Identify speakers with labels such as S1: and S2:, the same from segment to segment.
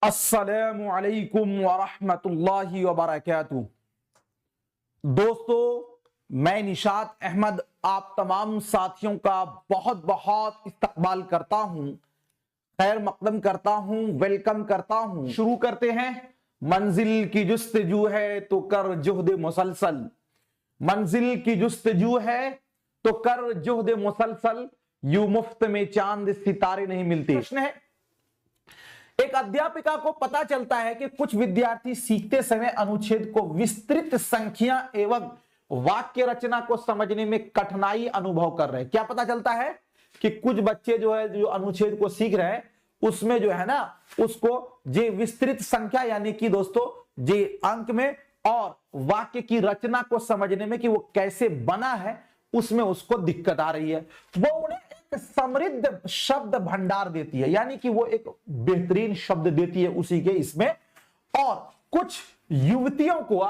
S1: अस्सलामु अलैकुम वरहमतुल्लाहि वबरकातुहू। दोस्तों, मैं निशात अहमद आप तमाम साथियों का बहुत बहुत इस्तकबाल करता हूं, खैर मकदम करता हूं, वेलकम करता हूं। शुरू करते हैं। मंजिल की जुस्तजू है तो कर जुहद मुसलसल, मंजिल की जुस्तजू है तो कर जुहद मुसलसल, यूं मुफ्त में चांद सितारे नहीं मिलते। प्रश्न है, एक अध्यापिका को पता चलता है कि कुछ विद्यार्थी सीखते समय अनुच्छेद को विस्तृत संख्या एवं वाक्य रचना को समझने में कठिनाई अनुभव कर रहे हैं। क्या पता चलता है कि कुछ बच्चे जो अनुच्छेद को सीख रहे हैं उसमें जो है ना, उसको जे विस्तृत संख्या यानी कि दोस्तों जे अंक में और वाक्य की रचना को समझने में कि वो कैसे बना है उसमें उसको दिक्कत आ रही है। वो उन्हें एक समृद्ध शब्द भंडार देती है, यानी कि वो एक बेहतरीन शब्द देती है उसी के इसमें, और कुछ युवतियों को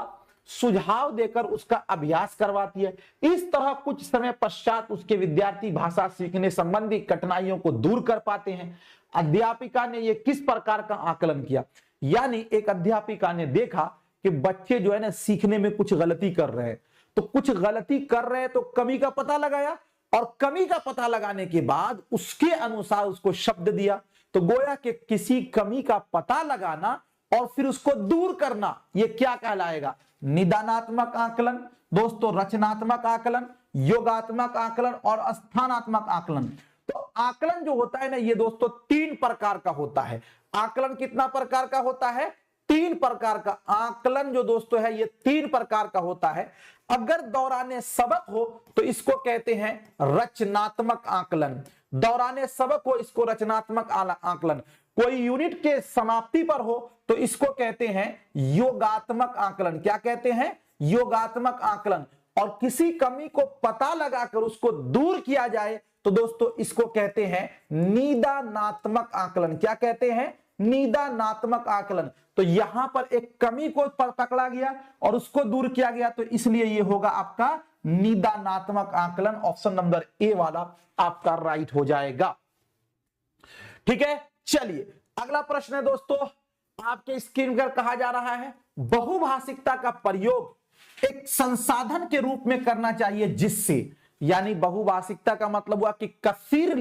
S1: सुझाव देकर उसका अभ्यास करवाती है। इस तरह कुछ समय पश्चात उसके विद्यार्थी भाषा सीखने संबंधी कठिनाइयों को दूर कर पाते हैं। अध्यापिका ने यह किस प्रकार का आकलन किया, यानी एक अध्यापिका ने देखा कि बच्चे जो है ना सीखने में कुछ गलती कर रहे हैं, तो कुछ गलती कर रहे हैं तो कमी का पता लगाया, और कमी का पता लगाने के बाद उसके अनुसार उसको शब्द दिया। तो गोया कि किसी कमी का पता लगाना और फिर उसको दूर करना, यह क्या कहलाएगा? निदानात्मक आकलन। दोस्तों, रचनात्मक आकलन, योगात्मक आकलन और स्थानात्मक आकलन। तो आकलन जो होता है ना, ये दोस्तों तीन प्रकार का होता है। आकलन कितना प्रकार का होता है? तीन प्रकार का। आकलन जो दोस्तों है ये तीन प्रकार का होता है। अगर दौराने सबक हो तो इसको कहते हैं रचनात्मक आकलन। दौराने सबक हो इसको रचनात्मक आकलन। कोई यूनिट के समाप्ति पर हो तो इसको कहते हैं योगात्मक आकलन। क्या कहते हैं? योगात्मक आकलन। और किसी कमी को पता लगाकर उसको दूर किया जाए तो दोस्तों इसको कहते हैं निदानात्मक आकलन। क्या कहते हैं? निदानात्मक आकलन। तो यहां पर एक कमी को पकड़ा गया और उसको दूर किया गया, तो इसलिए यह होगा आपका निदानात्मक आकलन। ऑप्शन नंबर ए वाला आपका राइट हो जाएगा। ठीक है, चलिए अगला प्रश्न है दोस्तों, आपके स्क्रीन पर कहा जा रहा है बहुभाषिकता का प्रयोग एक संसाधन के रूप में करना चाहिए जिससे, यानी बहुभाषिकता का मतलब हुआ कि कसीर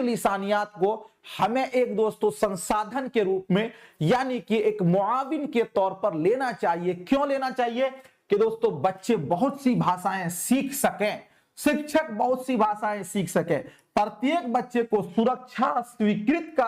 S1: लिसानियात को हमें एक दोस्तों संसाधन के रूप में यानी कि एक मुआविन के तौर पर लेना चाहिए। क्यों लेना चाहिए? कि दोस्तों बच्चे बहुत सी भाषाएं सीख सकें, शिक्षक बहुत सी भाषाएं सीख सके, प्रत्येक बच्चे को सुरक्षा स्वीकृत का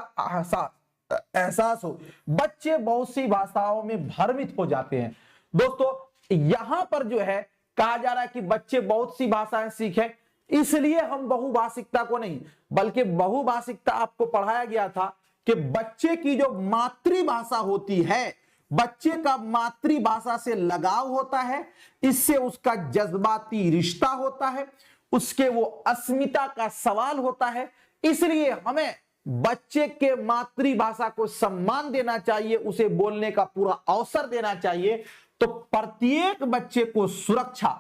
S1: एहसास हो। बच्चे बहुत सी भाषाओं में भ्रमित हो जाते हैं। दोस्तों यहां पर जो है कहा जा रहा है कि बच्चे बहुत सी भाषाएं सीखें, इसलिए हम बहुभाषिकता को नहीं, बल्कि बहुभाषिकता आपको पढ़ाया गया था कि बच्चे की जो मातृभाषा होती है, बच्चे का मातृभाषा से लगाव होता है, इससे उसका जज्बाती रिश्ता होता है, उसके वो अस्मिता का सवाल होता है। इसलिए हमें बच्चे के मातृभाषा को सम्मान देना चाहिए, उसे बोलने का पूरा अवसर देना चाहिए। तो प्रत्येक बच्चे को सुरक्षा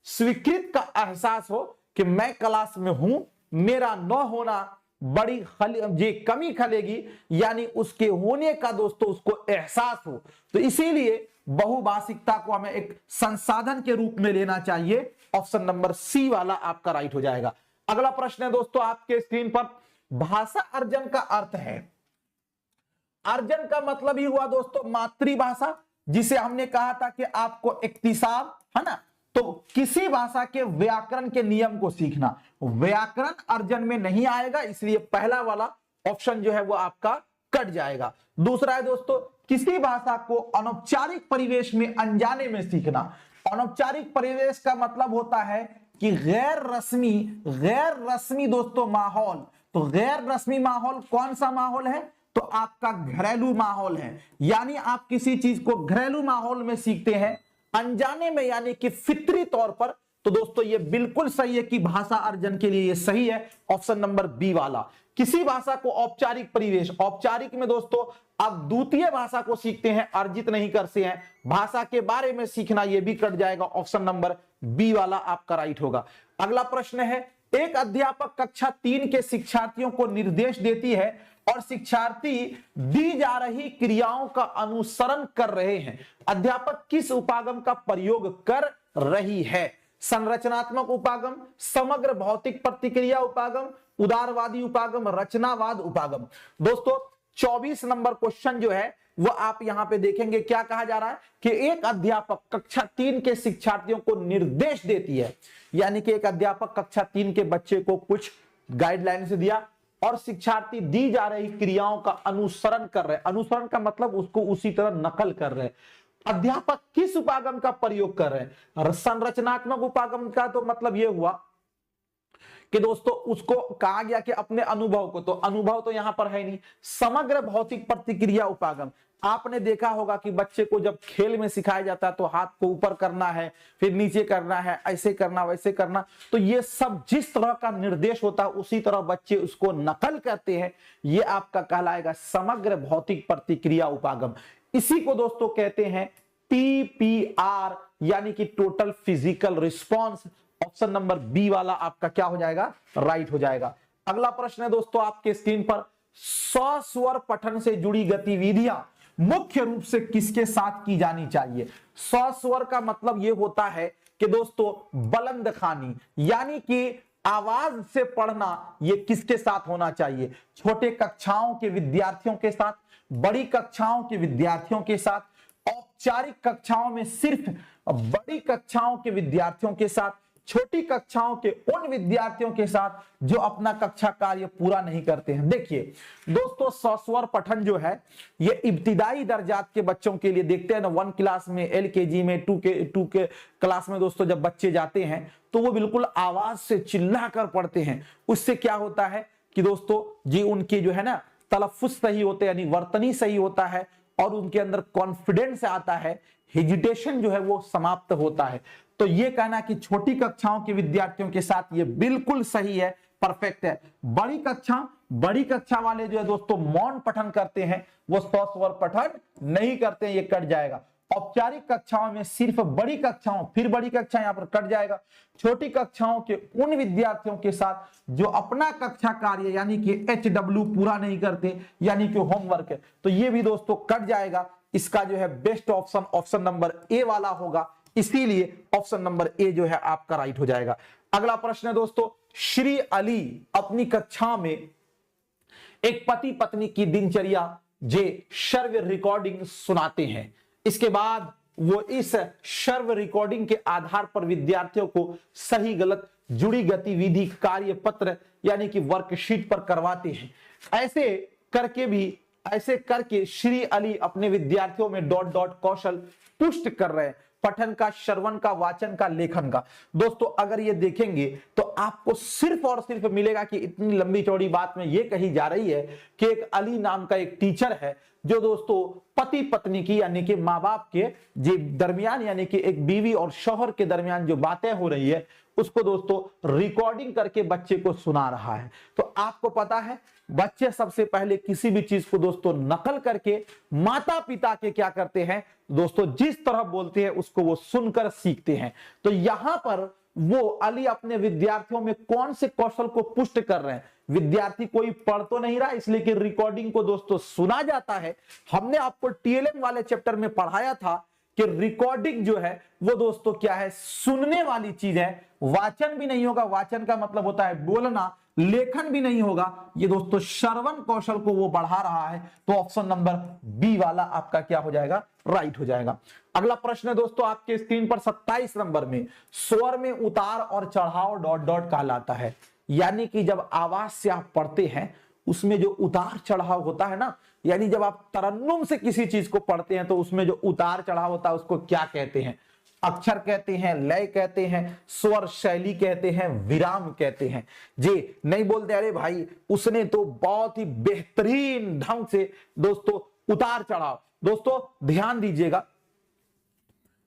S1: स्वीकृत का एहसास हो कि मैं क्लास में हूं, मेरा न होना बड़ी कमी खलेगी, यानी उसके होने का दोस्तों उसको एहसास हो। तो इसीलिए बहुभाषिकता को हमें एक संसाधन के रूप में लेना चाहिए। ऑप्शन नंबर सी वाला आपका राइट हो जाएगा। अगला प्रश्न है दोस्तों आपके स्क्रीन पर, भाषा अर्जन का अर्थ है। अर्जन का मतलब ही हुआ दोस्तों मातृभाषा, जिसे हमने कहा था कि आपको इक्तिसाब है ना, तो किसी भाषा के व्याकरण के नियम को सीखना। व्याकरण अर्जन में नहीं आएगा, इसलिए पहला वाला ऑप्शन जो है वो आपका कट जाएगा। दूसरा है दोस्तों किसी भाषा को अनौपचारिक परिवेश में अनजाने में सीखना। अनौपचारिक परिवेश का मतलब होता है कि गैर रस्मी दोस्तों माहौल। तो गैर रस्मी माहौल कौन सा माहौल है? तो आपका घरेलू माहौल है। यानी आप किसी चीज को घरेलू माहौल में सीखते हैं, अनजाने में यानी कि फितरी तौर पर। तो दोस्तों ये बिल्कुल सही है कि भाषा अर्जन के लिए ये सही है, ऑप्शन नंबर बी वाला। किसी भाषा को औपचारिक परिवेश, औपचारिक में दोस्तों आप द्वितीय भाषा को सीखते हैं, अर्जित नहीं करते हैं, भाषा के बारे में सीखना ये भी कट जाएगा। ऑप्शन नंबर बी वाला आपका राइट होगा। अगला प्रश्न है एक अध्यापक कक्षा 3 के शिक्षार्थियों को निर्देश देती है और शिक्षार्थी दी जा रही क्रियाओं का अनुसरण कर रहे हैं। अध्यापक किस उपागम का प्रयोग कर रही है? संरचनात्मक उपागम, समग्र भौतिक प्रतिक्रिया उपागम, उदारवादी उपागम, रचनावाद उपागम। दोस्तों 24 नंबर क्वेश्चन जो है वो आप यहां पे देखेंगे, क्या कहा जा रहा है कि एक अध्यापक कक्षा 3 के शिक्षार्थियों को निर्देश देती है, यानी कि एक अध्यापक कक्षा 3 के बच्चे को कुछ गाइडलाइंस दिया और शिक्षार्थी दी जा रही क्रियाओं का अनुसरण कर रहे हैं। अनुसरण का मतलब उसको उसी तरह नकल कर रहे हैं। अध्यापक किस उपागम का प्रयोग कर रहे हैं? संरचनात्मक उपागम का तो मतलब यह हुआ कि दोस्तों उसको कहा गया कि अपने अनुभव को, तो अनुभव तो यहां पर है नहीं। समग्र भौतिक प्रतिक्रिया उपागम, आपने देखा होगा कि बच्चे को जब खेल में सिखाया जाता है तो हाथ को ऊपर करना है, फिर नीचे करना है, ऐसे करना, वैसे करना, तो ये सब जिस तरह का निर्देश होता है उसी तरह बच्चे उसको नकल करते हैं। ये आपका कहलाएगा समग्र भौतिक प्रतिक्रिया उपागम। इसी को दोस्तों कहते हैं TPR, यानी कि total physical response. Option number B वाला आपका क्या हो जाएगा? राइट हो जाएगा। अगला प्रश्न है दोस्तों आपके स्क्रीन पर, सस्वर पठन से जुड़ी गतिविधियां मुख्य रूप से किसके साथ की जानी चाहिए? सस्वर का मतलब यह होता है कि दोस्तों बुलंद खानी, यानी कि आवाज से पढ़ना, यह किसके साथ होना चाहिए? छोटे कक्षाओं के विद्यार्थियों के साथ, बड़ी कक्षाओं के विद्यार्थियों के साथ, औपचारिक कक्षाओं में सिर्फ बड़ी कक्षाओं के विद्यार्थियों के साथ, छोटी कक्षाओं के उन विद्यार्थियों के साथ जो अपना कक्षा कार्य पूरा नहीं करते हैं। देखिए दोस्तों सस्वर पठन जो है ये इब्तिदाई दर्जात के बच्चों के लिए, देखते हैं ना 1 क्लास में, LKG में, 2 के क्लास में दोस्तों जब बच्चे जाते हैं तो वो बिल्कुल आवाज से चिल्ला कर पढ़ते हैं। उससे क्या होता है कि दोस्तों जी उनके जो है ना तलफ्फुज सही होते हैं, यानी वर्तनी सही होता है और उनके अंदर कॉन्फिडेंस आता है, हेजिटेशन जो है वो समाप्त होता है। तो ये कहना कि छोटी कक्षाओं के विद्यार्थियों के साथ ये बिल्कुल सही है, परफेक्ट है। बड़ी कक्षा वाले जो है दोस्तों मौन पठन करते हैं, वो सस्वर पठन नहीं करते हैं, ये कट जाएगा। औपचारिक कक्षाओं में सिर्फ बड़ी कक्षाओं, फिर बड़ी कक्षा यहां पर कट जाएगा, छोटी कक्षाओं के उन विद्यार्थियों के साथ जो अपना कक्षा कार्य यानी कि HW पूरा नहीं करते, यानी कि होमवर्क है, तो ये भी दोस्तों कट जाएगा। इसका जो है best option option number A वाला होगा, इसीलिए ऑप्शन नंबर ए जो है आपका राइट हो जाएगा। अगला प्रश्न है दोस्तों, श्री अली अपनी कक्षा में एक पति पत्नी की दिनचर्या जे श्रव्य रिकॉर्डिंग सुनाते हैं। इसके बाद वो इस श्रव्य रिकॉर्डिंग के आधार पर विद्यार्थियों को सही गलत जुड़ी गतिविधि कार्य पत्र यानी कि वर्कशीट पर करवाते हैं। ऐसे करके श्री अली अपने विद्यार्थियों में ... कौशल पुष्ट कर रहे हैं, पठन का, श्रवण का, वाचन का, लेखन का। दोस्तों अगर ये देखेंगे तो आपको सिर्फ और सिर्फ मिलेगा कि इतनी लंबी चौड़ी बात में ये कही जा रही है कि एक अली नाम का एक टीचर है जो दोस्तों पति पत्नी की यानी कि माँ बाप के जे दरमियान यानी कि एक बीवी और शौहर के दरमियान जो बातें हो रही है उसको दोस्तों रिकॉर्डिंग करके बच्चे को सुना रहा है। तो आपको पता है बच्चे सबसे पहले किसी भी चीज को दोस्तों नकल करके माता पिता के क्या करते हैं दोस्तों, जिस तरह बोलते हैं उसको वो सुनकर सीखते हैं। तो यहां पर वो अली अपने विद्यार्थियों में कौन से कौशल को पुष्ट कर रहे हैं? विद्यार्थी कोई पढ़ तो नहीं रहा, इसलिए कि रिकॉर्डिंग को दोस्तों सुना जाता है। हमने आपको TLM वाले चैप्टर में पढ़ाया था कि रिकॉर्डिंग जो है वो दोस्तों क्या है, सुनने वाली चीज है, वाचन भी नहीं होगा, वाचन का मतलब होता है बोलना, लेखन भी नहीं होगा, ये दोस्तों श्रवण कौशल को वो बढ़ा रहा है। तो ऑप्शन नंबर बी वाला आपका क्या हो जाएगा, राइट हो जाएगा। अगला प्रश्न है दोस्तों आपके स्क्रीन पर 27 नंबर में, स्वर में उतार और चढ़ाव ... कहलाता है। यानी कि जब आवाज से आप पढ़ते हैं उसमें जो उतार चढ़ाव होता है ना, यानी जब आप तरन्नुम से किसी चीज को पढ़ते हैं तो उसमें जो उतार चढ़ाव होता है उसको क्या कहते हैं? अक्षर कहते हैं, लय कहते हैं, स्वर शैली कहते हैं, विराम कहते हैं। जी नहीं बोलते अरे भाई उसने तो बहुत ही बेहतरीन ढंग से दोस्तों उतार चढ़ाव। दोस्तों ध्यान दीजिएगा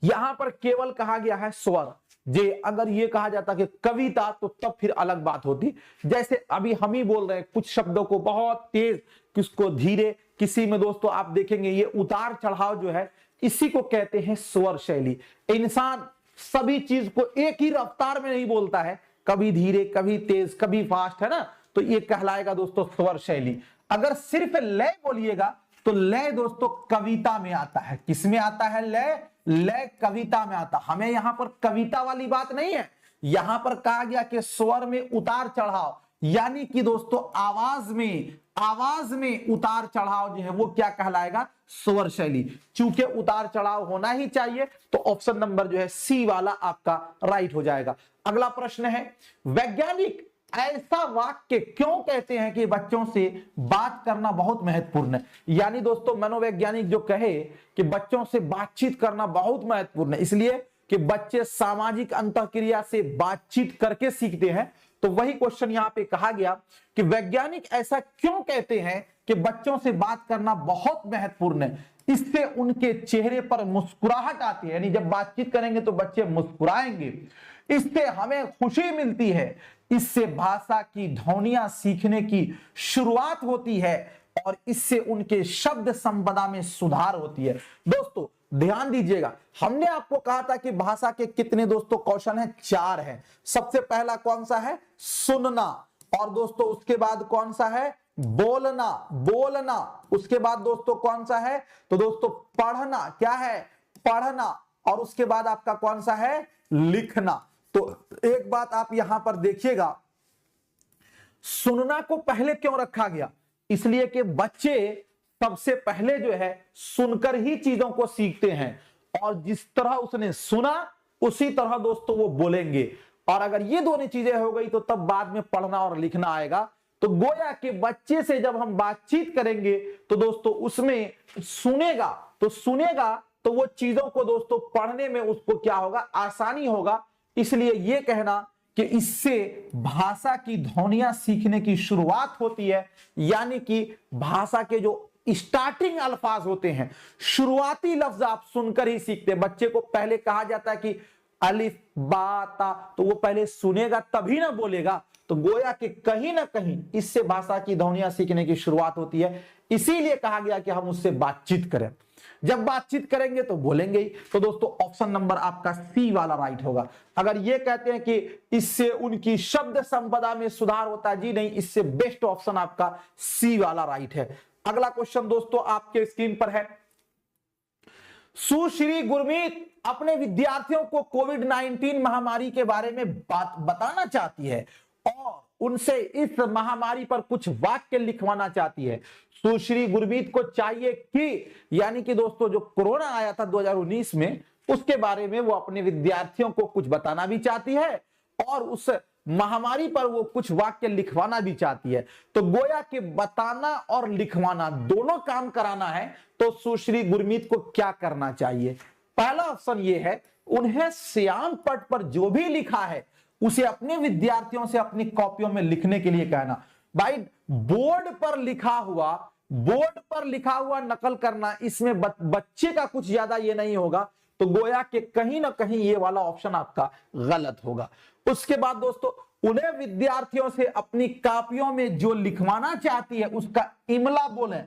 S1: यहां पर केवल कहा गया है स्वर। जे अगर ये कहा जाता कि कविता तो तब फिर अलग बात होती। जैसे अभी हम ही बोल रहे हैं कुछ शब्दों को बहुत तेज, किसको धीरे, किसी में दोस्तों आप देखेंगे ये उतार चढ़ाव जो है इसी को कहते हैं स्वर शैली। इंसान सभी चीज को एक ही रफ्तार में नहीं बोलता है, कभी धीरे, कभी तेज, कभी फास्ट, है ना, तो ये कहलाएगा दोस्तों स्वर शैली। अगर सिर्फ लय बोलिएगा तो लय दोस्तों कविता में आता है। किस में आता है लय? लय कविता में आता। हमें यहां पर कविता वाली बात नहीं है, यहां पर कहा गया कि स्वर में उतार चढ़ाव, यानी कि दोस्तों आवाज में उतार चढ़ाव जो है वो क्या कहलाएगा? स्वर शैली। चूंकि उतार चढ़ाव होना ही चाहिए तो ऑप्शन नंबर जो है सी वाला आपका राइट हो जाएगा। अगला प्रश्न है, वैज्ञानिक ऐसा वाक्य क्यों कहते हैं कि बच्चों से बात करना बहुत महत्वपूर्ण है? यानी दोस्तों मनोवैज्ञानिक जो कहे कि बच्चों से बातचीत करना बहुत महत्वपूर्ण है, इसलिए कि बच्चे सामाजिक अंतःक्रिया से बातचीत करके सीखते हैं। तो वही क्वेश्चन यहां पे कहा गया कि वैज्ञानिक ऐसा क्यों कहते हैं कि बच्चों से बात करना बहुत महत्वपूर्ण है? इससे उनके चेहरे पर मुस्कुराहट आती है, यानी जब बातचीत करेंगे तो बच्चे मुस्कुराएंगे, इससे हमें खुशी मिलती है, इससे भाषा की ध्वनियां सीखने की शुरुआत होती है और इससे उनके शब्द संपदा में सुधार होती है। दोस्तों ध्यान दीजिएगा, हमने आपको कहा था कि भाषा के कितने दोस्तों कौशल हैं? 4 हैं। सबसे पहला कौन सा है? सुनना। और दोस्तों उसके बाद कौन सा है? बोलना। उसके बाद दोस्तों कौन सा है? तो दोस्तों पढ़ना। क्या है? पढ़ना। और उसके बाद आपका कौन सा है? लिखना। तो एक बात आप यहां पर देखिएगा, सुनना को पहले क्यों रखा गया? इसलिए कि बच्चे सबसे पहले जो है सुनकर ही चीजों को सीखते हैं, और जिस तरह उसने सुना उसी तरह दोस्तों वो बोलेंगे। और अगर ये दोनों चीजें हो गई तो तब बाद में पढ़ना और लिखना आएगा। तो गोया के बच्चे से जब हम बातचीत करेंगे तो दोस्तों उसमें सुनेगा तो वो चीजों को दोस्तों पढ़ने में उसको क्या होगा? आसानी होगा। इसलिए ये कहना कि इससे भाषा की ध्वनियां सीखने की शुरुआत होती है, यानी कि भाषा के जो स्टार्टिंग अल्फाज होते हैं, शुरुआती लफ्ज आप सुनकर ही सीखते हैं। बच्चे को पहले कहा जाता है कि अलिफ बा ता, तो वो पहले सुनेगा तभी ना बोलेगा। तो गोया कि कहीं ना कहीं इससे भाषा की ध्वनियां सीखने की शुरुआत होती है। इसीलिए कहा गया कि हम उससे बातचीत करें। जब बातचीत करेंगे तो बोलेंगे ही। तो दोस्तों ऑप्शन नंबर आपका सी वाला राइट होगा। अगर ये कहते हैं कि इससे उनकी शब्द संपदा में सुधार होता है, जी नहीं, इससे बेस्ट ऑप्शन आपका सी वाला राइट है। अगला क्वेश्चन दोस्तों आपके स्क्रीन पर है, सुश्री गुरमीत अपने विद्यार्थियों को कोविड-19 महामारी के बारे में बात बताना चाहती है और उनसे इस महामारी पर कुछ वाक्य लिखवाना चाहती है। सुश्री गुरमीत को चाहिए कि, यानी कि दोस्तों जो कोरोना आया था 2019 में, उसके बारे में वो अपने विद्यार्थियों को कुछ बताना भी चाहती है और उस महामारी पर वो कुछ वाक्य लिखवाना भी चाहती है। तो गोया कि बताना और लिखवाना दोनों काम कराना है तो सुश्री गुरमीत को क्या करना चाहिए? पहला ऑप्शन ये है, उन्हें श्याम पट पर जो भी लिखा है उसे अपने विद्यार्थियों से अपनी कॉपियों में लिखने के लिए कहना। भाई बोर्ड पर लिखा हुआ नकल करना, इसमें बच्चे का कुछ ज्यादा ये नहीं होगा। तो गोया कि कहीं ना कहीं ये वाला ऑप्शन आपका गलत होगा। उसके बाद दोस्तों उन्हें विद्यार्थियों से अपनी कॉपियों में जो लिखवाना चाहती है उसका इमला बोले।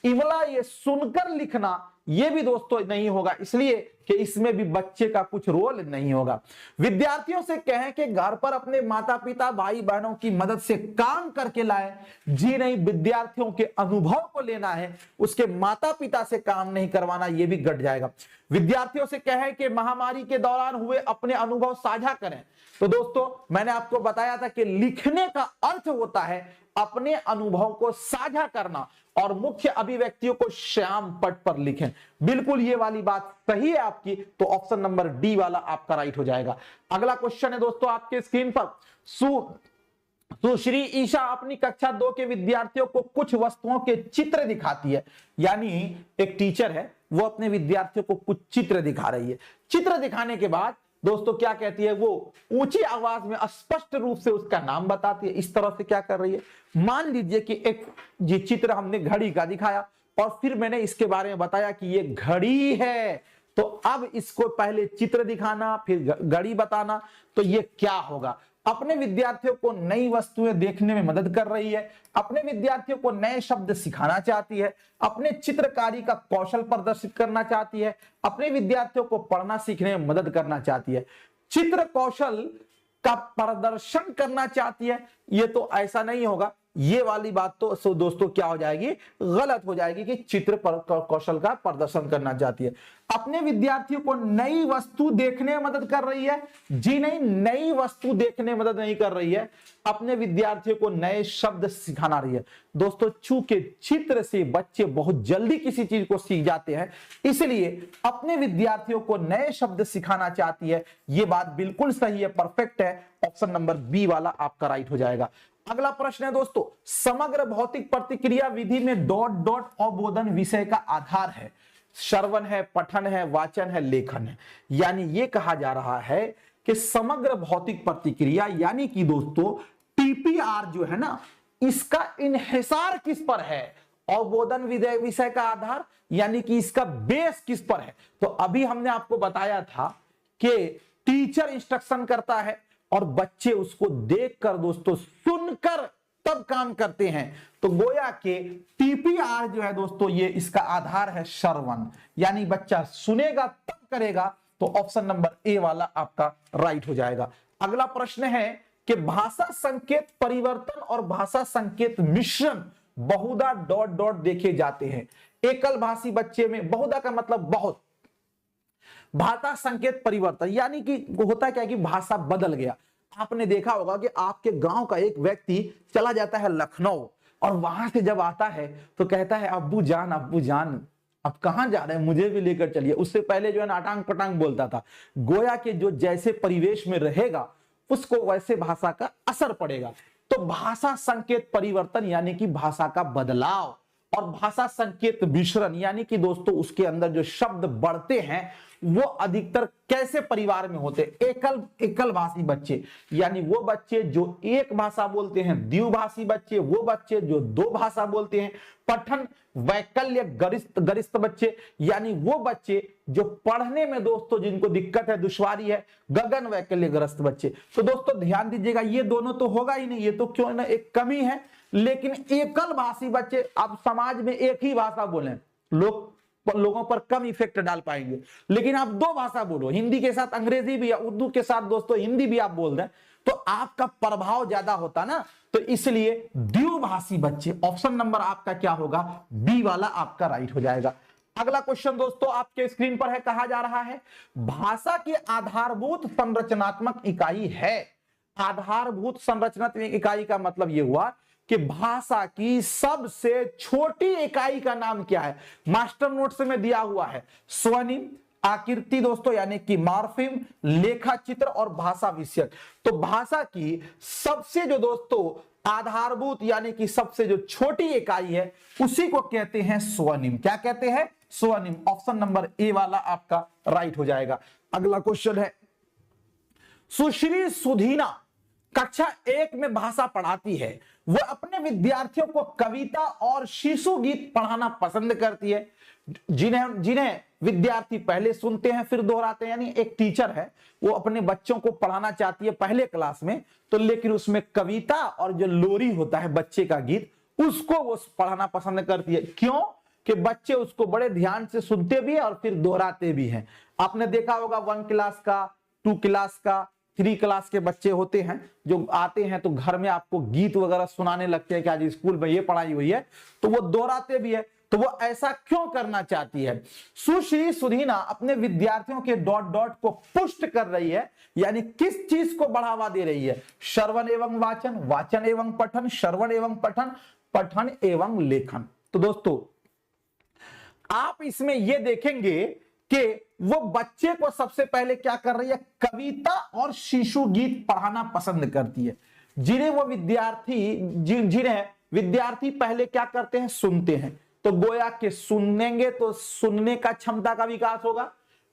S1: इमला ये सुनकर लिखना ये भी दोस्तों नहीं होगा, इसलिए कि इसमें भी बच्चे का कुछ रोल नहीं होगा। विद्यार्थियों से कहें कि घर पर अपने माता पिता भाई बहनों की मदद से काम करके लाए, जी नहीं, विद्यार्थियों के अनुभव को लेना है, उसके माता पिता से काम नहीं करवाना, ये भी घट जाएगा। विद्यार्थियों से कहें कि महामारी के दौरान हुए अपने अनुभव साझा करें। तो दोस्तों मैंने आपको बताया था कि लिखने का अर्थ होता है अपने अनुभव को साझा करना और मुख्य अभिव्यक्तियों को श्याम पट पर लिखें। बिल्कुल ये वाली बात सही है आपकी, तो ऑप्शन नंबर डी वाला आपका राइट हो जाएगा। अगला क्वेश्चन है दोस्तों आपके स्क्रीन पर, सुश्री ईशा अपनी कक्षा 2 के विद्यार्थियों को कुछ वस्तुओं के चित्र दिखाती है। यानी एक टीचर है, वो अपने विद्यार्थियों को कुछ चित्र दिखा रही है। चित्र दिखाने के बाद दोस्तों क्या कहती है, वो ऊंची आवाज में स्पष्ट रूप से उसका नाम बताती है। इस तरह से क्या कर रही है, मान लीजिए कि एक ये चित्र हमने घड़ी का दिखाया और फिर मैंने इसके बारे में बताया कि ये घड़ी है, तो अब इसको पहले चित्र दिखाना फिर घड़ी बताना, तो ये क्या होगा? अपने विद्यार्थियों को नई वस्तुएं देखने में मदद कर रही है, अपने विद्यार्थियों को नए शब्द सिखाना चाहती है, अपने चित्रकारी का कौशल प्रदर्शित करना चाहती है, अपने विद्यार्थियों को पढ़ना सीखने में मदद करना चाहती है। चित्र कौशल का प्रदर्शन करना चाहती है, ये तो ऐसा नहीं होगा। ये वाली बात तो दोस्तों क्या हो जाएगी, गलत हो जाएगी कि चित्र कौशल का प्रदर्शन करना चाहती है। अपने विद्यार्थियों को नई वस्तु देखने में मदद कर रही है, जी नहीं, नई वस्तु देखने में मदद नहीं कर रही है, अपने विद्यार्थियों को नए शब्द सिखाना रही है। दोस्तों चूंकि चित्र से बच्चे बहुत जल्दी किसी चीज को सीख जाते हैं, इसलिए अपने विद्यार्थियों को नए शब्द सिखाना चाहती है। ये बात बिल्कुल सही है, परफेक्ट है। ऑप्शन नंबर बी वाला आपका राइट हो जाएगा। अगला प्रश्न है दोस्तों, समग्र भौतिक प्रतिक्रिया विधि में डॉट डॉट अवबोधन विषय का आधार है। श्रवण है, पठन है, वाचन है, लेखन है। यानी ये कहा जा रहा है कि समग्र भौतिक प्रतिक्रिया यानी कि दोस्तों टीपीआर जो है ना, इसका इन्हिसार किस पर है? अवबोधन विषय का आधार, यानी कि इसका बेस किस पर है? तो अभी हमने आपको बताया था कि टीचर इंस्ट्रक्शन करता है और बच्चे उसको देखकर दोस्तों सुनकर तब काम करते हैं। तो गोया के टीपीआर जो है दोस्तों, ये इसका आधार है श्रवण, यानी बच्चा सुनेगा तब करेगा। तो ऑप्शन नंबर ए वाला आपका राइट हो जाएगा। अगला प्रश्न है कि भाषा संकेत परिवर्तन और भाषा संकेत मिश्रण बहुधा डॉट डॉट देखे जाते हैं। एकल भाषी बच्चे में बहुधा का मतलब बहुत, भाषा संकेत परिवर्तन यानी कि होता क्या कि भाषा बदल गया। आपने देखा होगा कि आपके गांव का एक व्यक्ति चला जाता है लखनऊ और वहां से जब आता है तो कहता है अब्बू जान अब कहां जा रहे हैं, मुझे भी लेकर चलिए। उससे पहले जो है ना अटांग पटांग बोलता था। गोया के जो जैसे परिवेश में रहेगा उसको वैसे भाषा का असर पड़ेगा। तो भाषा संकेत परिवर्तन यानी कि भाषा का बदलाव, और भाषा संकेत मिश्रण यानी कि दोस्तों उसके अंदर जो शब्द बढ़ते हैं वो अधिकतर कैसे परिवार में होते हैं? एकल भाषी बच्चे, यानी वो बच्चे जो एक भाषा बोलते हैं। द्विभाषी बच्चे वो बच्चे जो दो भाषा बोलते हैं। पठन वैकल्य गरिष्ठ बच्चे, यानी वो बच्चे जो पढ़ने में दोस्तों जिनको दिक्कत है, दुश्वारी है। गगन वैकल्य ग्रस्त बच्चे। तो दोस्तों ध्यान दीजिएगा, ये दोनों तो होगा ही नहीं, ये तो क्यों ना एक कमी है। लेकिन एकल भाषी बच्चे, आप समाज में एक ही भाषा बोलें, लोगों पर कम इफेक्ट डाल पाएंगे। लेकिन आप दो भाषा बोलो, हिंदी के साथ अंग्रेजी भी या उर्दू के साथ दोस्तों हिंदी भी आप बोल दें, तो आपका प्रभाव ज्यादा होता ना। तो इसलिए द्विभाषी बच्चे, ऑप्शन नंबर आपका क्या होगा, बी वाला आपका राइट हो जाएगा। अगला क्वेश्चन दोस्तों आपके स्क्रीन पर है, कहा जा रहा है भाषा की आधारभूत संरचनात्मक इकाई है। आधारभूत संरचनात्मक इकाई का मतलब यह हुआ कि भाषा की सबसे छोटी इकाई का नाम क्या है? मास्टर नोट्स में दिया हुआ है स्वनिम, आकृति दोस्तों यानी कि मॉर्फीम, लेखा चित्र और भाषा विषयक। तो भाषा की सबसे जो दोस्तों आधारभूत यानी कि सबसे जो छोटी इकाई है उसी को कहते हैं स्वनिम। क्या कहते हैं? स्वनिम। ऑप्शन नंबर ए वाला आपका राइट हो जाएगा। अगला क्वेश्चन है, सुश्री सुधीना कक्षा 1 में भाषा पढ़ाती है। वह अपने विद्यार्थियों को कविता और शिशु गीत पढ़ाना पसंद करती है, जिन्हें विद्यार्थी पहले सुनते हैं फिर दोहराते हैं। यानी एक टीचर है, वो अपने बच्चों को पढ़ाना चाहती है पहले क्लास में, तो लेकिन उसमें कविता और जो लोरी होता है बच्चे का गीत, उसको वो पढ़ाना पसंद करती है। क्यों? कि बच्चे उसको बड़े ध्यान से सुनते भी है और फिर दोहराते भी हैं। आपने देखा होगा 1 क्लास का, 2 क्लास का, 3 क्लास के बच्चे होते हैं जो आते हैं तो घर में आपको गीत वगैरह सुनाने लगते हैं कि आज स्कूल में ये पढ़ाई हुई है, तो वो दोहराते भी है। तो वो ऐसा क्यों करना चाहती है? सुश्री सुधीना अपने विद्यार्थियों के डॉट डॉट को पुष्ट कर रही है, यानी किस चीज को बढ़ावा दे रही है? श्रवण एवं वाचन, वाचन एवं पठन, श्रवण एवं पठन, पठन एवं लेखन। तो दोस्तों आप इसमें यह देखेंगे कि वो बच्चे को सबसे पहले क्या कर रही है? कविता और शिशु गीत पढ़ाना पसंद करती है, जिन्हें विद्यार्थी पहले क्या करते हैं? सुनते हैं। तो गोया के सुनेंगे तो सुनने का क्षमता का विकास होगा,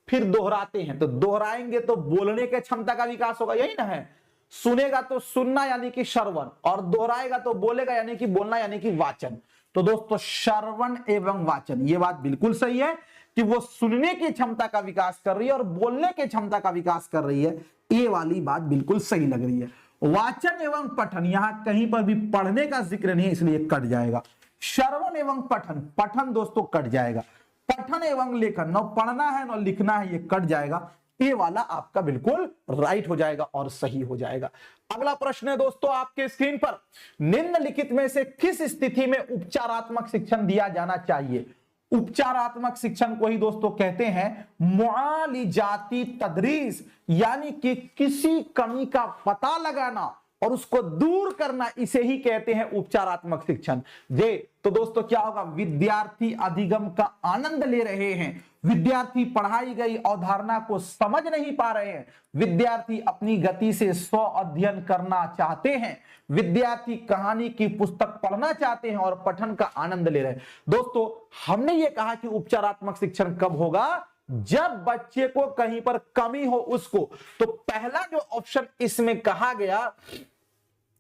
S1: फिर दोहराते हैं तो दोहराएंगे तो बोलने के क्षमता का विकास होगा। यही ना है, सुनेगा तो सुनना यानी कि श्रवण, और दोहराएगा तो बोलेगा यानी कि बोलना यानी कि वाचन। तो दोस्तों श्रवण एवं वाचन, ये बात बिल्कुल सही है कि वो सुनने की क्षमता का विकास कर रही है और बोलने की क्षमता का विकास कर रही है। ये वाली बात बिल्कुल सही लग रही है। वाचन एवं पठन, यहां कहीं पर भी पढ़ने का जिक्र नहीं है इसलिए कट जाएगा। श्रवण एवं पठन, पठन दोस्तों कट जाएगा। पठन एवं लेखन, न पढ़ना है न लिखना है, ये कट जाएगा। ये वाला आपका बिल्कुल राइट हो जाएगा और सही हो जाएगा। अगला प्रश्न है दोस्तों आपके स्क्रीन पर, निम्नलिखित में से किस स्थिति में उपचारात्मक शिक्षण दिया जाना चाहिए? उपचारात्मक शिक्षण को ही दोस्तों कहते हैं मुआलिजाती तदरीस, यानी कि किसी कमी का पता लगाना और उसको दूर करना, इसे ही कहते हैं उपचारात्मक शिक्षण। जे तो दोस्तों क्या होगा, विद्यार्थी अधिगम का आनंद ले रहे हैं, विद्यार्थी पढ़ाई गई अवधारणा को समझ नहीं पा रहे हैं, विद्यार्थी अपनी गति से स्व अध्ययन करना चाहते हैं, विद्यार्थी कहानी की पुस्तक पढ़ना चाहते हैं और पठन का आनंद ले रहे हैं। दोस्तों हमने ये कहा कि उपचारात्मक शिक्षण कब होगा, जब बच्चे को कहीं पर कमी हो उसको। तो पहला जो ऑप्शन इसमें कहा गया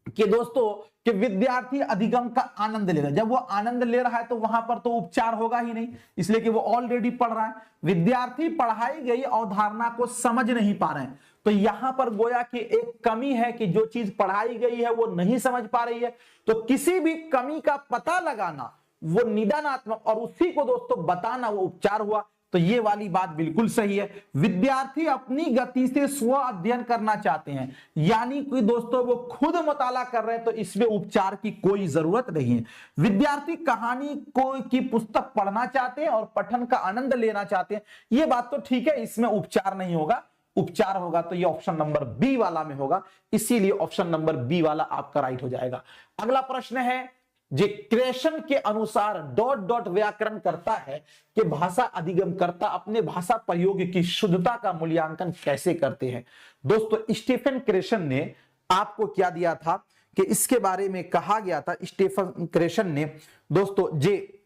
S1: कि दोस्तों कि विद्यार्थी अधिगम का आनंद ले रहा है, जब वो आनंद ले रहा है तो वहां पर तो उपचार होगा ही नहीं, इसलिए कि वो ऑलरेडी पढ़ रहा है। विद्यार्थी पढ़ाई गई अवधारणा को समझ नहीं पा रहे हैं, तो यहां पर गोया कि एक कमी है कि जो चीज पढ़ाई गई है वो नहीं समझ पा रही है। तो किसी भी कमी का पता लगाना वो निदानात्मक और उसी को दोस्तों बताना वो उपचार हुआ। तो ये वाली बात बिल्कुल सही है। विद्यार्थी अपनी गति से स्व अध्ययन करना चाहते हैं, यानी कि दोस्तों वो खुद मुताला कर रहे हैं, तो इसमें उपचार की कोई जरूरत नहीं है। विद्यार्थी कहानी को की पुस्तक पढ़ना चाहते हैं और पठन का आनंद लेना चाहते हैं, ये बात तो ठीक है, इसमें उपचार नहीं होगा। उपचार होगा तो ये ऑप्शन नंबर बी वाला में होगा, इसीलिए ऑप्शन नंबर बी वाला आपका राइट हो जाएगा। अगला प्रश्न है, जे क्रेशन के अनुसार डॉट डॉट व्याकरण करता है कि भाषा अधिगम करता अपने भाषा प्रयोग की शुद्धता का मूल्यांकन कैसे करते हैं। दोस्तों स्टीफन क्रेशन ने आपको क्या दिया था कि इसके बारे में कहा गया था, स्टीफन क्रेशन ने दोस्तों जे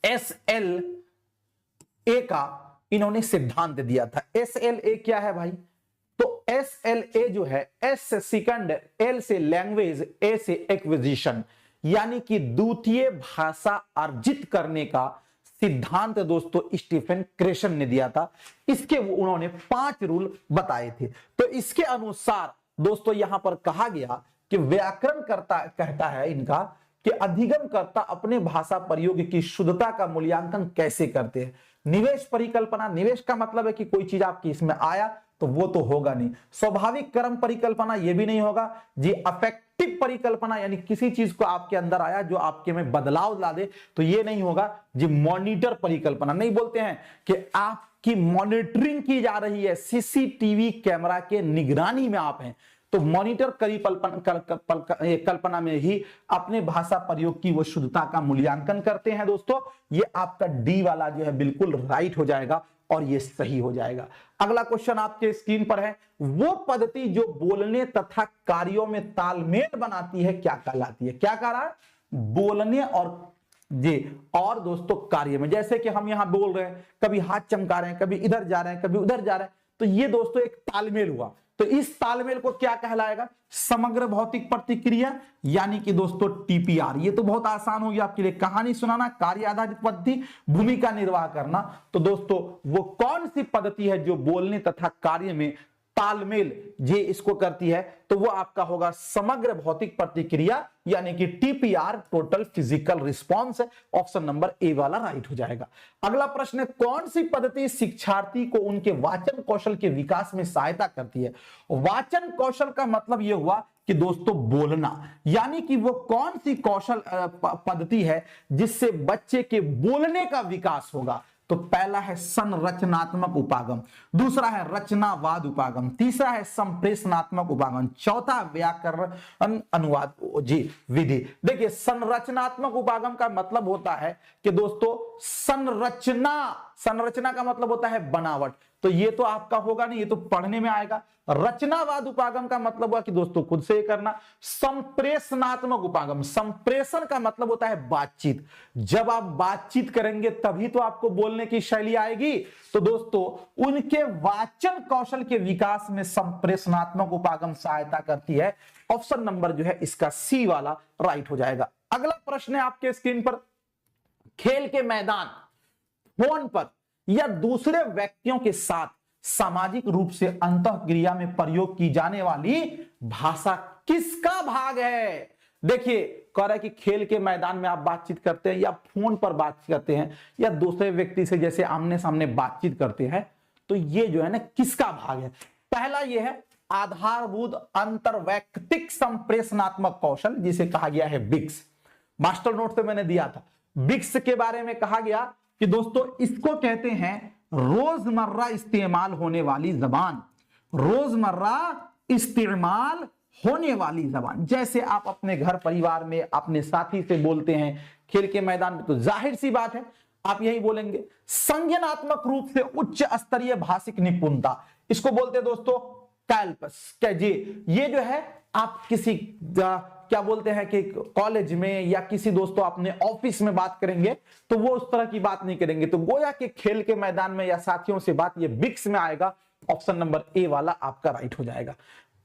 S1: SLA का इन्होंने सिद्धांत दिया था। SLA क्या है भाई, तो SLA जो है, S सेकंड, L से लैंग्वेज, A से एक्विजिशन, यानी कि द्वितीय भाषा अर्जित करने का सिद्धांत दोस्तों स्टीफन क्रेशन ने दिया था। इसके उन्होंने 5 रूल बताए थे। तो इसके अनुसार दोस्तों यहां पर कहा गया कि व्याकरण करता कहता है इनका कि अधिगम करता अपने भाषा प्रयोग की शुद्धता का मूल्यांकन कैसे करते हैं। निवेश परिकल्पना, निवेश का मतलब है कि कोई चीज आपकी इसमें आया तो वो तो होगा नहीं। स्वाभाविक क्रम परिकल्पना ये भी नहीं होगा जी। अफेक्टिव परिकल्पना यानी किसी चीज को आपके अंदर आया जो आपके में बदलाव ला दे, तो ये नहीं होगा जी। मॉनिटर परिकल्पना, नहीं बोलते हैं कि आपकी मॉनिटरिंग की जा रही है, सीसीटीवी कैमरा के निगरानी में आप हैं, तो मॉनिटर कल्पना में ही अपने भाषा प्रयोग की वो शुद्धता का मूल्यांकन करते हैं। दोस्तों ये आपका डी वाला जो है बिल्कुल राइट हो जाएगा और ये सही हो जाएगा। अगला क्वेश्चन आपके स्क्रीन पर है, वो पद्धति जो बोलने तथा कार्यों में तालमेल बनाती है क्या कहलाती है? क्या कह रहा है? बोलने और दोस्तों कार्य में, जैसे कि हम यहां बोल रहे हैं, कभी हाथ चमका रहे हैं, कभी इधर जा रहे हैं, कभी उधर जा रहे हैं, तो ये दोस्तों एक तालमेल हुआ। तो इस तालमेल को क्या कहलाएगा? समग्र भौतिक प्रतिक्रिया, यानी कि दोस्तों TPR। ये तो बहुत आसान हो गया आपके लिए। कहानी सुनाना, कार्य आधारित पद्धति, भूमिका निर्वाह करना। तो दोस्तों वो कौन सी पद्धति है जो बोलने तथा कार्य में तालमेल जे इसको करती है? तो वो आपका होगा समग्र भौतिक प्रतिक्रिया, यानी कि TPR, total physical response. Option number A वाला राइट हो जाएगा। अगला प्रश्न है, कौन सी पद्धति शिक्षार्थी को उनके वाचन कौशल के विकास में सहायता करती है? वाचन कौशल का मतलब यह हुआ कि दोस्तों बोलना, यानी कि वो कौन सी कौशल पद्धति है जिससे बच्चे के बोलने का विकास होगा? तो पहला है संरचनात्मक उपागम, दूसरा है रचनावाद उपागम, तीसरा है संप्रेषणात्मक उपागम, चौथा व्याकरण अनुवाद विधि। देखिए संरचनात्मक उपागम का मतलब होता है कि दोस्तों संरचना का मतलब होता है बनावट, तो ये तो आपका होगा नहीं, ये तो पढ़ने में आएगा। रचनावाद उपागम का मतलब हुआ कि दोस्तों खुद से करना। संप्रेषणात्मक उपागम, संप्रेषण का मतलब होता है बातचीत, जब आप बातचीत करेंगे तभी तो आपको बोलने की शैली आएगी। तो दोस्तों उनके वाचन कौशल के विकास में संप्रेषणात्मक उपागम सहायता करती है। ऑप्शन नंबर जो है इसका सी वाला राइट हो जाएगा। अगला प्रश्न है आपके स्क्रीन पर, खेल के मैदान, फोन पर या दूसरे व्यक्तियों के साथ सामाजिक रूप से अंतःक्रिया में प्रयोग की जाने वाली भाषा किसका भाग है? देखिए कह रहा है कि खेल के मैदान में आप बातचीत करते हैं या फोन पर बातचीत करते हैं या दूसरे व्यक्ति से जैसे आमने सामने बातचीत करते हैं, तो तो ये जो है ना किसका भाग है? पहला ये है आधारभूत अंतर्वैयक्तिक संप्रेषणात्मक कौशल, जिसे कहा गया है बिक्स। मास्टर नोट से मैंने दिया था, बिक्स के बारे में कहा गया कि दोस्तों इसको कहते हैं रोजमर्रा इस्तेमाल होने वाली जबान। रोजमर्रा इस्तेमाल होने वाली जबान, जैसे आप अपने घर परिवार में अपने साथी से बोलते हैं, खेल के मैदान में, तो जाहिर सी बात है आप यही बोलेंगे। संज्ञानात्मक रूप से उच्च स्तरीय भाषिक निपुणता, इसको बोलते हैं दोस्तों कैल्पस। ये जो है आप किसी क्या बोलते हैं कि कॉलेज में या किसी दोस्तों अपने ऑफिस में बात करेंगे तो वो उस तरह की बात नहीं करेंगे, तो गोया के खेल के मैदान में या साथियों से बात, ये बिक्स में आएगा। ऑप्शन नंबर ए वाला आपका राइट हो जाएगा।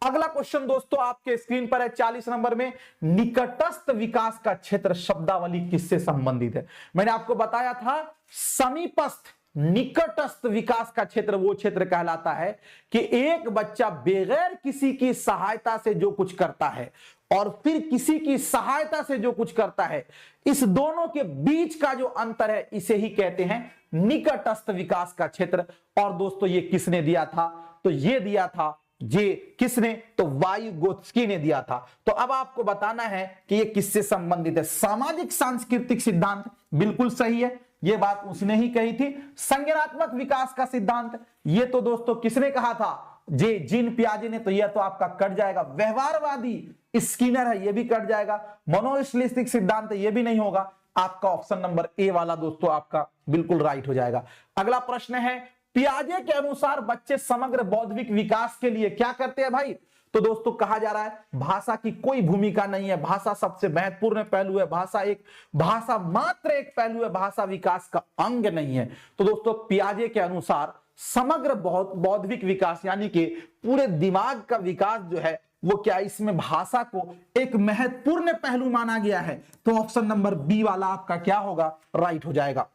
S1: अगला क्वेश्चन दोस्तों आपके स्क्रीन पर है 40 नंबर में, निकटस्थ विकास का क्षेत्र शब्दावली किससे संबंधित है? मैंने आपको बताया था समीपस्थ निकटस्थ विकास का क्षेत्र वो क्षेत्र कहलाता है कि एक बच्चा बगैर किसी की सहायता से जो कुछ करता है और फिर किसी की सहायता से जो कुछ करता है, इस दोनों के बीच का जो अंतर है इसे ही कहते हैं निकटस्थ विकास का क्षेत्र। और दोस्तों ये किसने दिया था? तो ये दिया था ये किसने? तो वाइगोत्स्की ने दिया था। तो अब आपको बताना है कि ये किससे संबंधित है। सामाजिक सांस्कृतिक सिद्धांत, बिल्कुल सही है, ये बात उसने ही कही थी। संज्ञानात्मक विकास का सिद्धांत, ये तो दोस्तों किसने कहा था? जे जीन पियाजे ने, तो यह तो आपका कट जाएगा। व्यवहारवादी स्किनर है, ये भी कट जाएगा। मनोविश्लेषिक सिद्धांत, ये भी नहीं होगा। आपका ऑप्शन नंबर ए वाला दोस्तों आपका बिल्कुल राइट हो जाएगा। अगला प्रश्न है, पियाजे के अनुसार बच्चे समग्र बौद्धिक विकास के लिए क्या करते हैं भाई? तो दोस्तों कहा जा रहा है भाषा की कोई भूमिका नहीं है, भाषा सबसे महत्वपूर्ण पहलू है, भाषा मात्र एक पहलू है, भाषा विकास का अंग नहीं है। तो दोस्तों पियाजे के अनुसार समग्र बौद्धिक विकास यानी कि पूरे दिमाग का विकास जो है वो क्या, इसमें भाषा को एक महत्वपूर्ण पहलू माना गया है। तो ऑप्शन नंबर बी वाला आपका क्या होगा? राइट हो जाएगा।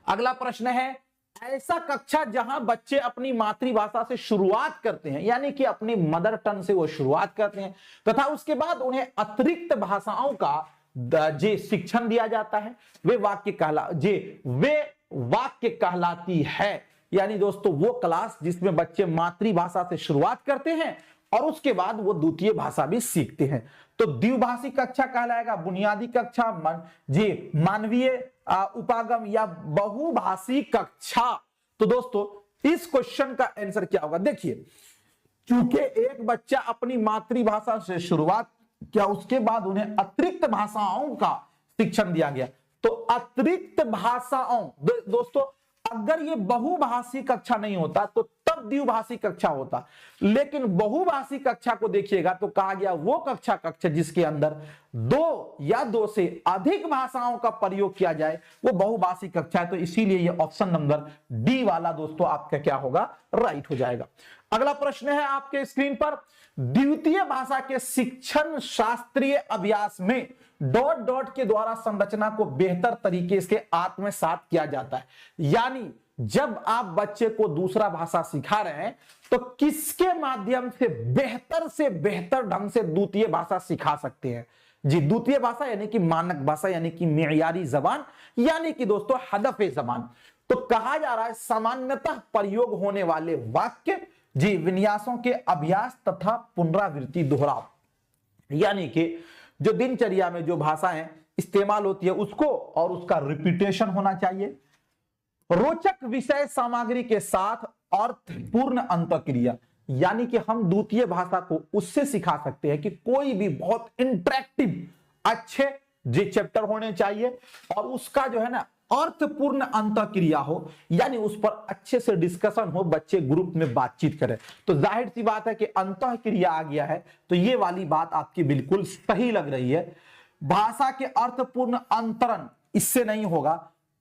S1: अगला प्रश्न है, ऐसा कक्षा जहां बच्चे अपनी मातृभाषा से शुरुआत करते हैं, यानी कि अपनी मदर टंग से वो शुरुआत करते हैं तथा उसके बाद उन्हें अतिरिक्त भाषाओं का जे शिक्षण दिया जाता है, वे वाक्य कहलाती है। यानी दोस्तों वो क्लास जिसमें बच्चे मातृभाषा से शुरुआत करते हैं और उसके बाद वो द्वितीय भाषा भी सीखते हैं, तो द्विभाषी कक्षा कहलाएगा। बुनियादी कक्षा मानवीय उपागम या बहुभाषी कक्षा। तो दोस्तों इस क्वेश्चन का आंसर क्या होगा? देखिए, क्योंकि एक बच्चा अपनी मातृभाषा से शुरुआत किया, उसके बाद उन्हें अतिरिक्त भाषाओं का शिक्षण दिया गया, तो अतिरिक्त भाषाओं दोस्तों अगर ये बहुभाषी कक्षा नहीं होता तो तब द्विभाषी कक्षा होता, लेकिन बहुभाषी कक्षा को देखिएगा तो कहा गया वो कक्षा जिसके अंदर दो या दो से अधिक भाषाओं का प्रयोग किया जाए वो बहुभाषी कक्षा है। तो इसीलिए ये ऑप्शन नंबर डी वाला दोस्तों आपका क्या होगा? राइट हो जाएगा। अगला प्रश्न है आपके स्क्रीन पर, द्वितीय भाषा के शिक्षण शास्त्रीय अभ्यास में डॉट डॉट के द्वारा संरचना को बेहतर तरीके से आत्मसात किया जाता है। यानी जब आप बच्चे को दूसरा भाषा सिखा रहे हैं तो किसके माध्यम से बेहतर ढंग से द्वितीय भाषा सिखा सकते हैं? जी, द्वितीय भाषा यानी कि मानक भाषा, यानी कि मेयारी जबान, यानी कि दोस्तों हदफे जबान। तो कहा जा रहा है सामान्यतः प्रयोग होने वाले वाक्य जी विन्यासों के अभ्यास तथा पुनरावृत्ति दोहराव, यानी कि जो दिनचर्या में जो भाषाएं इस्तेमाल होती है उसको और उसका रिपीटेशन होना चाहिए। रोचक विषय सामग्री के साथ अर्थपूर्ण अंतःक्रिया, यानी कि हम द्वितीय भाषा को उससे सिखा सकते हैं कि कोई भी बहुत इंटरेक्टिव अच्छे जे चैप्टर होने चाहिए और उसका जो है ना अर्थपूर्ण अंतःक्रिया हो, यानी उस पर अच्छे से डिस्कशन हो, बच्चे ग्रुप में बातचीत करें। तो जाहिर सी बात है कि अंतःक्रिया आ गया है, तो ये वाली बात आपकी बिल्कुल सही लग रही है। भाषा के अर्थपूर्ण अंतरण इससे नहीं होगा,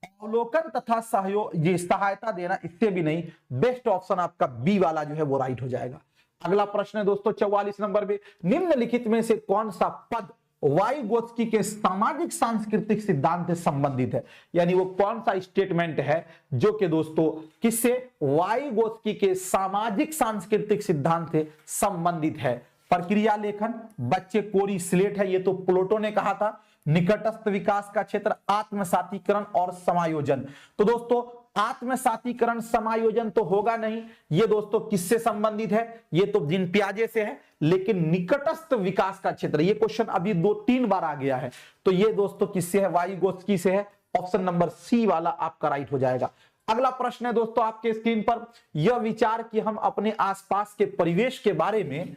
S1: अवलोकन तथा सहयोग ये सहायता देना इससे भी नहीं। बेस्ट ऑप्शन आपका बी वाला जो है वो राइट हो जाएगा। अगला प्रश्न है दोस्तों 44 नंबर पे, निम्नलिखित में से कौन सा पद वाइगोत्स्की के सामाजिक सांस्कृतिक सिद्धांत से संबंधित है? यानी वो कौन सा स्टेटमेंट है जो कि दोस्तों किससे? वाइगोत्स्की के सामाजिक सांस्कृतिक सिद्धांत से संबंधित है। प्रक्रिया लेखन, बच्चे कोरी स्लेट है, ये तो प्लेटो ने कहा था। निकटस्थ विकास का क्षेत्र, आत्मसातीकरण और समायोजन। तो दोस्तों आत्मसातीकरण समायोजन तो होगा नहीं। ये दोस्तों किससे संबंधित है? ये तो जीन पियाजे से है। लेकिन निकटस्थ विकास का क्षेत्र, ये क्वेश्चन अभी 2-3 बार आ गया है, तो ये दोस्तों किससे है? वाइगोत्स्की से है। ऑप्शन नंबर सी वाला आपका राइट हो जाएगा। अगला प्रश्न है दोस्तों आपके स्क्रीन पर, यह विचार कि हम अपने आसपास के परिवेश के बारे में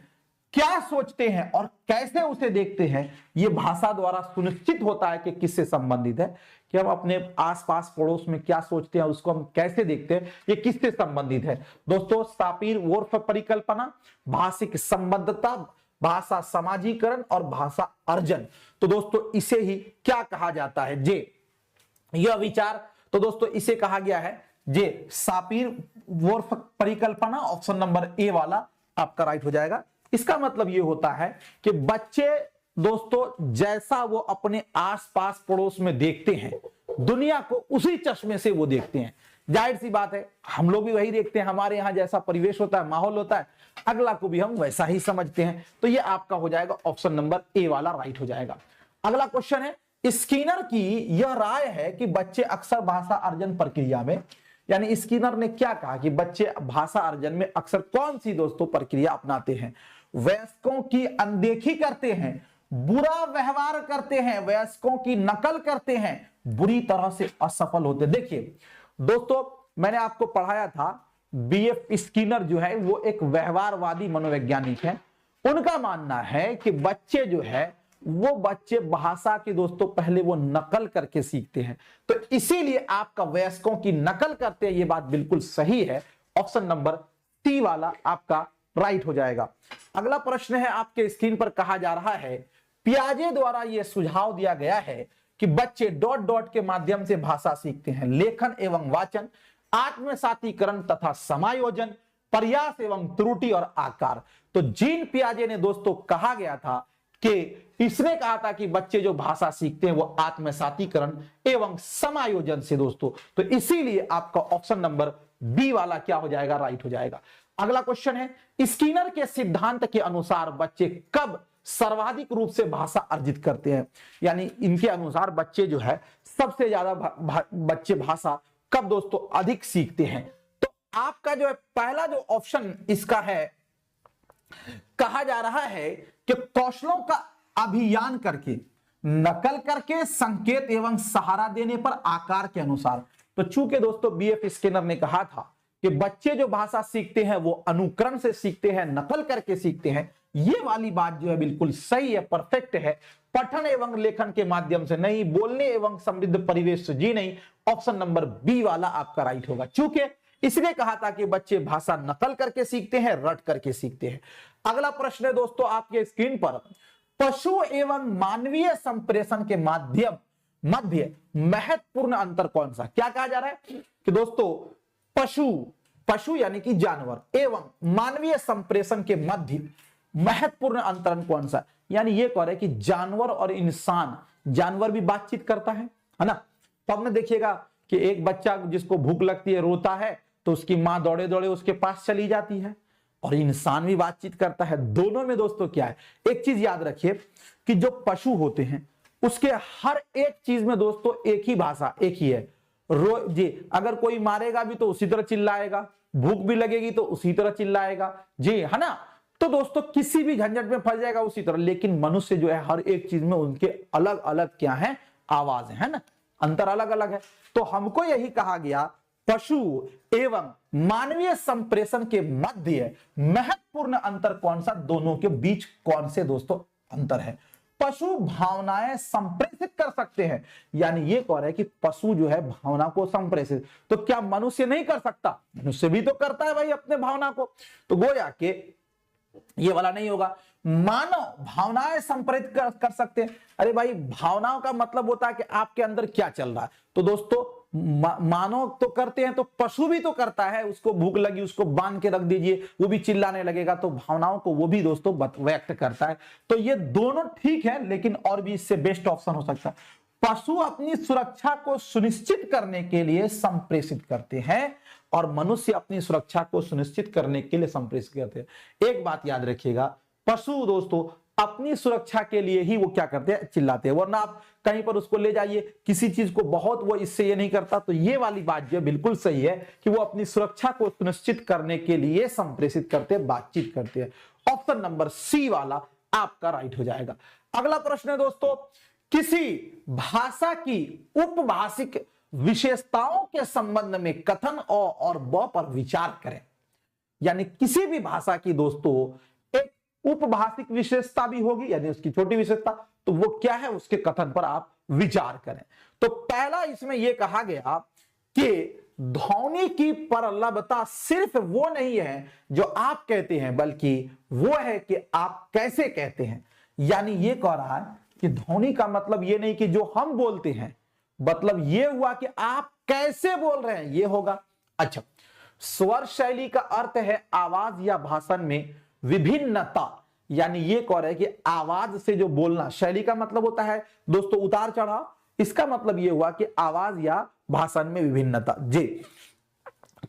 S1: क्या सोचते हैं और कैसे उसे देखते हैं, यह भाषा द्वारा सुनिश्चित होता है कि किससे संबंधित है। कि हम अपने आसपास पड़ोस में क्या सोचते हैं, उसको हम कैसे देखते हैं, ये किससे संबंधित है? दोस्तों सापीर-वोर्फ परिकल्पना, भाषिक संबद्धता, भाषा समाजीकरण और भाषा अर्जन। तो दोस्तों इसे ही क्या कहा जाता है? जे यह विचार, तो दोस्तों इसे कहा गया है जे सापीर-वोर्फ परिकल्पना। ऑप्शन नंबर ए वाला आपका राइट हो जाएगा। इसका मतलब यह होता है कि बच्चे दोस्तों जैसा वो अपने आसपास पड़ोस में देखते हैं, दुनिया को उसी चश्मे से वो देखते हैं। जाहिर सी बात है, हम लोग भी वही देखते हैं। हमारे यहाँ जैसा परिवेश होता है, माहौल होता है, अगला को भी हम वैसा ही समझते हैं। तो ये आपका हो जाएगा ऑप्शन नंबर ए वाला राइट हो जाएगा। अगला क्वेश्चन है, स्किनर की यह राय है कि बच्चे अक्सर भाषा अर्जन प्रक्रिया में, यानी स्किनर ने क्या कहा कि बच्चे भाषा अर्जन में अक्सर कौन सी दोस्तों प्रक्रिया अपनाते हैं? वयस्कों की अनदेखी करते हैं, बुरा व्यवहार करते हैं, वयस्कों की नकल करते हैं, बुरी तरह से असफल होते हैं। देखिए दोस्तों, मैंने आपको पढ़ाया था बीएफ स्किनर जो है वो एक व्यवहारवादी मनोवैज्ञानिक है। उनका मानना है कि बच्चे जो है वो बच्चे भाषा की दोस्तों पहले वो नकल करके सीखते हैं, तो इसीलिए आपका वयस्कों की नकल करते हैं। ये बात बिल्कुल सही है। ऑप्शन नंबर सी वाला आपका राइट हो जाएगा। अगला प्रश्न है आपके स्क्रीन पर, कहा जा रहा है पियाजे द्वारा यह सुझाव दिया गया है कि बच्चे डॉट डॉट के माध्यम से भाषा सीखते हैं। लेखन एवं वाचन, आत्मसातीकरण तथा समायोजन, प्रयास एवं त्रुटि और आकार। तो जीन पियाजे ने दोस्तों कहा गया था कि इसने कहा था कि बच्चे जो भाषा सीखते हैं वो आत्मसातीकरण एवं समायोजन से दोस्तों, तो इसीलिए आपका ऑप्शन नंबर बी वाला क्या हो जाएगा? राइट हो जाएगा। अगला क्वेश्चन है, स्किनर के सिद्धांत के अनुसार बच्चे कब सर्वाधिक रूप से भाषा अर्जित करते हैं? यानी इनके अनुसार बच्चे जो है सबसे ज्यादा बच्चे भाषा कब दोस्तों अधिक सीखते हैं? तो आपका जो है पहला जो ऑप्शन इसका है, कहा जा रहा है कि कौशलों का अभियान करके, नकल करके, संकेत एवं सहारा देने पर, आकार के अनुसार। तो चूंकि दोस्तों बीएफ स्किनर ने कहा था कि बच्चे जो भाषा सीखते हैं वो अनुकरण से सीखते हैं, नकल करके सीखते हैं, ये वाली बात जो है बिल्कुल सही है, परफेक्ट है। पठन एवं लेखन के माध्यम से नहीं, बोलने एवं समृद्ध परिवेश से जी नहीं। ऑप्शन नंबर बी वाला आपका राइट होगा। चूंकि इसने कहा था कि बच्चे भाषा नकल करके सीखते हैं, रट करके सीखते हैं। अगला प्रश्न है दोस्तों आपके स्क्रीन पर, पशु एवं मानवीय संप्रेषण के मध्य महत्वपूर्ण अंतर कौन सा? क्या कहा जा रहा है कि दोस्तों पशु यानी कि जानवर एवं मानवीय संप्रेषण के मध्य महत्वपूर्ण अंतर कौन सा? यानी ये कह रहे कि जानवर और इंसान, जानवर भी बातचीत करता है ना। तो आपने देखिएगा कि एक बच्चा जिसको भूख लगती है रोता है तो उसकी मां दौड़े दौड़े उसके पास चली जाती है, और इंसान भी बातचीत करता है। दोनों में दोस्तों क्या है, एक चीज याद रखिए कि जो पशु होते हैं उसके हर एक चीज में दोस्तों एक ही भाषा, एक ही है। जी, अगर कोई मारेगा भी तो उसी तरह चिल्लाएगा, भूख भी लगेगी तो उसी तरह चिल्लाएगा, जी है ना। तो दोस्तों किसी भी झंझट में फंस जाएगा उसी तरह। लेकिन मनुष्य जो है हर एक चीज में उनके अलग अलग क्या है, आवाज है ना, अंतर अलग अलग है। तो हमको यही कहा गया पशु एवं मानवीय संप्रेषण के मध्य महत्वपूर्ण अंतर कौन सा, दोनों के बीच कौन से दोस्तों अंतर है? पशु भावनाएं संप्रेषित कर सकते हैं, यानी ये कह रहे हैं कि पशु जो है भावना को संप्रेषित, तो क्या मनुष्य नहीं कर सकता? मनुष्य भी तो करता है भाई अपने भावना को। तो गोया के ये वाला नहीं होगा। मानव भावनाएं संप्रेषित कर सकते हैं। अरे भाई भावनाओं का मतलब होता है कि आपके अंदर क्या चल रहा है। तो दोस्तों मानव तो करते हैं तो पशु भी तो करता है। उसको भूख लगी, उसको बांध के रख दीजिए, वो भी चिल्लाने लगेगा, तो भावनाओं को वो भी दोस्तों व्यक्त करता है। तो ये दोनों ठीक है, लेकिन और भी इससे बेस्ट ऑप्शन हो सकता है। पशु अपनी सुरक्षा को सुनिश्चित करने के लिए संप्रेषित करते हैं और मनुष्य अपनी सुरक्षा को सुनिश्चित करने के लिए संप्रेषित करते हैं। एक बात याद रखिएगा, पशु दोस्तों अपनी सुरक्षा के लिए ही वो क्या करते हैं, चिल्लाते हैं। वरना आप कहीं पर उसको ले जाइए किसी चीज को, बहुत वो इससे ये नहीं करता। तो ये वाली बात जो बिल्कुल सही है कि वो अपनी सुरक्षा को सुनिश्चित करने के लिए संप्रेषित करते हैं, बातचीत करते हैं। ऑप्शन नंबर सी वाला आपका राइट हो जाएगा। अगला प्रश्न है दोस्तों, किसी भाषा की उपभाषिक विशेषताओं के संबंध में कथन अ और ब पर विचार करें। यानी किसी भी भाषा की दोस्तों एक उपभाषिक विशेषता भी होगी, यानी उसकी छोटी विशेषता, तो वो क्या है, उसके कथन पर आप विचार करें। तो पहला इसमें यह कहा गया कि ध्वनि की प्रलभता सिर्फ वो नहीं है जो आप कहते हैं, बल्कि वो है कि आप कैसे कहते हैं। यानी ये कह रहा है कि ध्वनि का मतलब ये नहीं कि जो हम बोलते हैं, मतलब ये हुआ कि आप कैसे बोल रहे हैं, ये होगा। अच्छा, स्वर शैली का अर्थ है आवाज या भाषण में विभिन्नता। यानी ये कह रहे हैं कि आवाज से जो बोलना, शैली का मतलब होता है दोस्तों उतार चढ़ाव, इसका मतलब ये हुआ कि आवाज या भाषण में विभिन्नता। जी,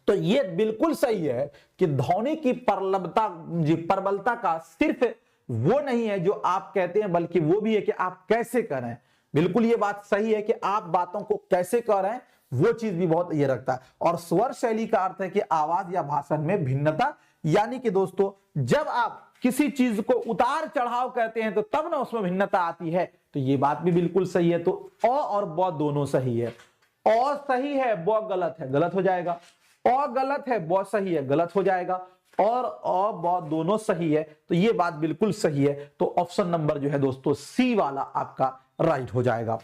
S1: तो ये बिल्कुल सही है कि ध्वनि की प्रबलता का सिर्फ वो नहीं है जो आप कहते हैं, बल्कि वो भी है कि आप कैसे कर रहे हैं। बिल्कुल ये बात सही है कि आप बातों को कैसे कर रहे हैं, वो चीज भी बहुत ये रखता है। और स्वर शैली का अर्थ है कि आवाज या भाषण में भिन्नता। यानी कि दोस्तों जब आप किसी चीज को उतार चढ़ाव कहते हैं तो तब ना उसमें भिन्नता आती है। तो ये बात भी बिल्कुल सही है। तो अ और ब दोनों सही है। अ सही है, ब गलत है, गलत हो जाएगा। अ गलत है, ब सही है, गलत हो जाएगा। और अ ब दोनों सही है, तो ये बात बिल्कुल सही है। तो ऑप्शन नंबर जो है दोस्तों सी वाला आपका राइट हो जाएगा।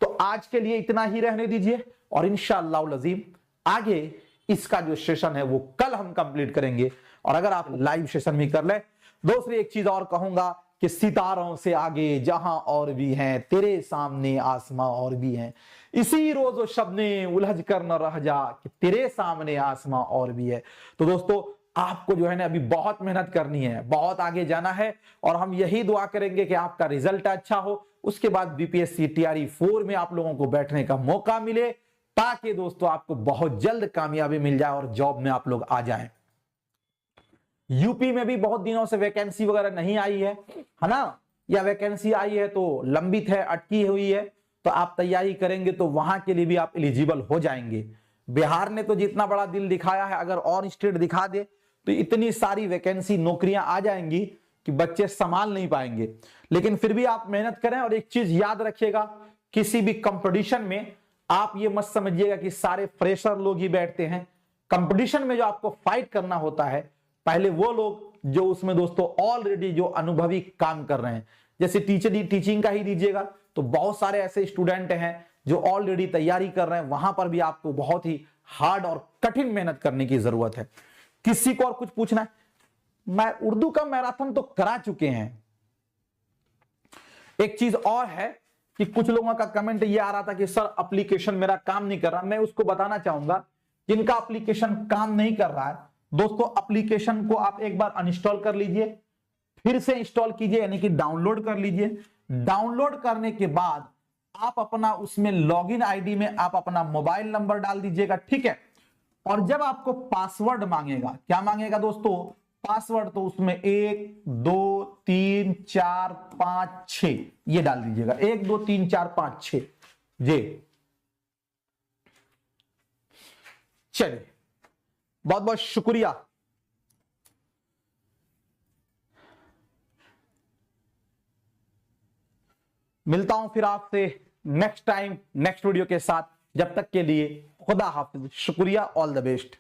S1: तो आज के लिए इतना ही रहने दीजिए, और इंशाअल्लाह अज़ीम आगे इसका जो सेशन है वो कल हम कंप्लीट करेंगे। और अगर आप लाइव सेशन भी कर ले। दूसरी एक चीज और कहूंगा कि सितारों से आगे जहां और भी हैं, तेरे सामने आसमां और भी हैं, इसी रोज शबने उलझ कर न रह जा कि तेरे सामने आसमां और भी है। तो दोस्तों आपको जो है ना अभी बहुत मेहनत करनी है, बहुत आगे जाना है, और हम यही दुआ करेंगे कि आपका रिजल्ट अच्छा हो। उसके बाद बीपीएससी टीआरई 4 में आप लोगों को बैठने का मौका मिले, ताकि दोस्तों आपको बहुत जल्द कामयाबी मिल जाए और जॉब में आप लोग आ जाएं। यूपी में भी बहुत दिनों से वैकेंसी वगैरह नहीं आई है ना, या वैकेंसी आई है तो लंबित है, अटकी हुई है। तो आप तैयारी करेंगे तो वहां के लिए भी आप एलिजिबल हो जाएंगे। बिहार ने तो जितना बड़ा दिल दिखाया है, अगर और स्टेट दिखा दे तो इतनी सारी वैकेंसी नौकरियां आ जाएंगी कि बच्चे संभाल नहीं पाएंगे। लेकिन फिर भी आप मेहनत करें। और एक चीज याद रखिएगा, किसी भी कंपटीशन में आप ये मत समझिएगा कि सारे फ्रेशर लोग ही बैठते हैं। कंपटीशन में जो आपको फाइट करना होता है, पहले वो लोग जो उसमें दोस्तों ऑलरेडी जो अनुभवी काम कर रहे हैं, जैसे टीचिंग का ही दीजिएगा तो बहुत सारे ऐसे स्टूडेंट हैं जो ऑलरेडी तैयारी कर रहे हैं। वहां पर भी आपको बहुत ही हार्ड और कठिन मेहनत करने की जरूरत है। किसी को और कुछ पूछना है? मैं उर्दू का मैराथन तो करा चुके हैं। एक चीज और है कि कुछ लोगों का कमेंट ये आ रहा था कि सर एप्लीकेशन मेरा काम नहीं कर रहा। मैं उसको बताना चाहूंगा, जिनका एप्लीकेशन काम नहीं कर रहा है दोस्तों, एप्लीकेशन को आप एक बार अनइंस्टॉल कर लीजिए, फिर से इंस्टॉल कीजिए, यानी कि डाउनलोड कर लीजिए। डाउनलोड करने के बाद आप अपना उसमें लॉगिन आईडी में आप अपना मोबाइल नंबर डाल दीजिएगा, ठीक है। और जब आपको पासवर्ड मांगेगा, क्या मांगेगा दोस्तों, पासवर्ड, तो उसमें 1 2 3 4 5 6 ये डाल दीजिएगा। 1 2 3 4 5 6 जी। चलिए, बहुत बहुत शुक्रिया। मिलता हूं फिर आपसे नेक्स्ट टाइम नेक्स्ट वीडियो के साथ। जब तक के लिए खुदा हाफिज, शुक्रिया, ऑल द बेस्ट।